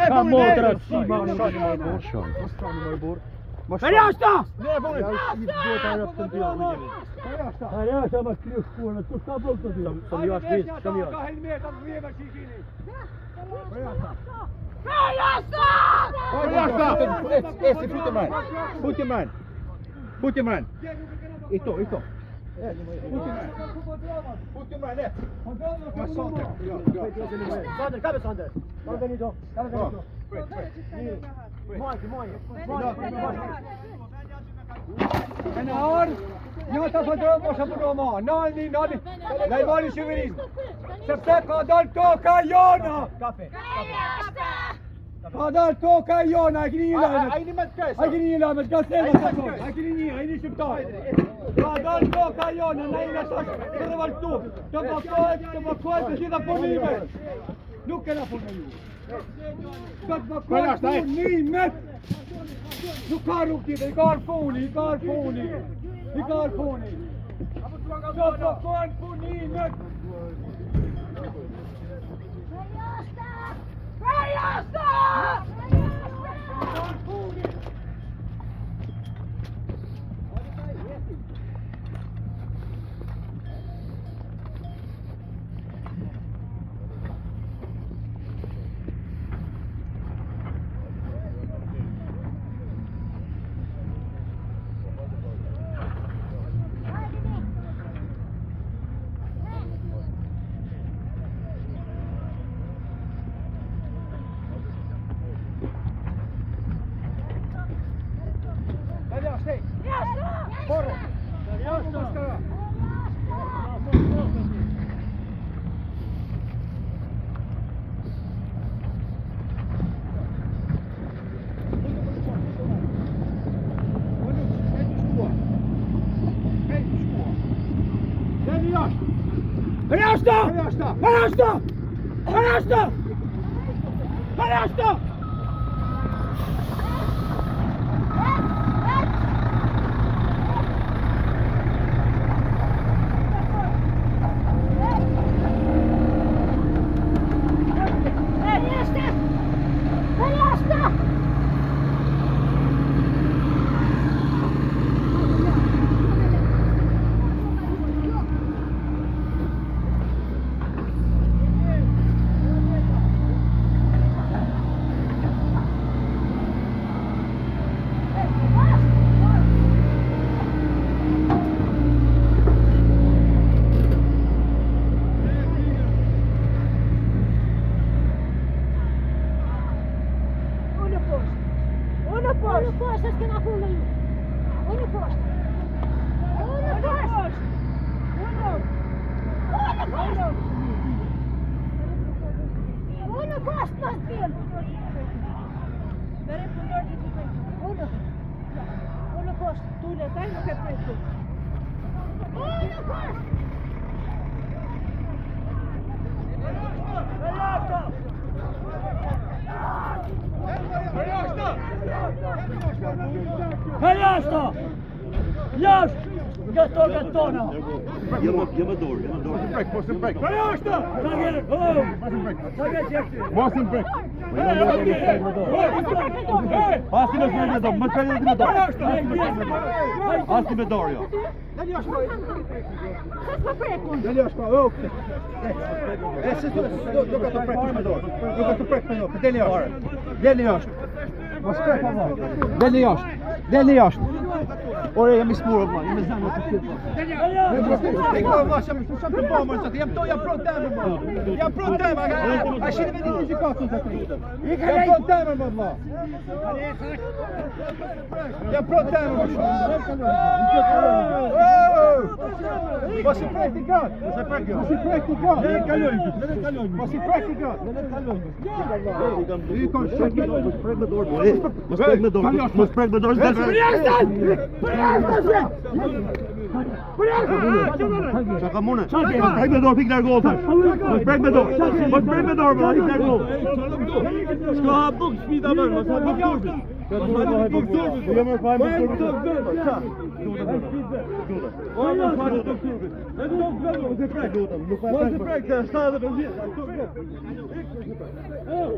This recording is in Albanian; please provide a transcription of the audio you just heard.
Ka motra cima. Jashta! Jashta ma kriju shkuar, tu s'ka blok të ty. Sa mi jashtë vizë, sa mi jashtë. Ka helmeta të vjeve që i kini. Jashta! Esi, put your man. Put your man. Ito. Put your man, yes. Sander, kabe Sander. Kabe Benito. E në arë, një të fëndërën po shë përdo ma. Nani, në i mani shëvirin. Sepse ka dalë toka jona. Ka dalë toka jona, a kini një lamet. A kini një lamet, ka sema sa tonë. A kini një shqiptar. Ka dalë toka jona, në i në tash të revaltu. Të bëkohet të gjitha punime. Nuk kena punë ju. Të bëkohet punimet. Nuk ka rrugë tjetër, i ka arfuni. Të bëkohet punimet. Jashta! Gattona! Jema dorë. Mosën brek. Mosën brek. Pasi në zhjë dorë, më shkajnë në dorë. Pasi me dorë, jo. Dali është pa, Duka të prek me dorë. Deli është. Mos prek pa më. Deli është. Ore, jam i smurë, ma, jam i zemë të shqipë. Jam pro temë, ma. Jam pro temë, a shqini me ditë që katë të kri. Jam pro temë, ma. Jam pro temë, ma. Mos i praktikat. Mos i praktikat. Mos prek me dorë. Qa ka mune? Prek me dorë, pik nërë gol tash. Mos prek me dorë. Mos prek me dorë, pik nërë gol. Shko ha buk shpita mërë, mos ha buk turbit. Mos ha buk turbit. Jo më fajmë Mojë turbit. të vërë, qa? Mojë të fajmë të turbit. Në të vërë, mos e prek. Mos e prek, të shta dhe përgjit. Oh!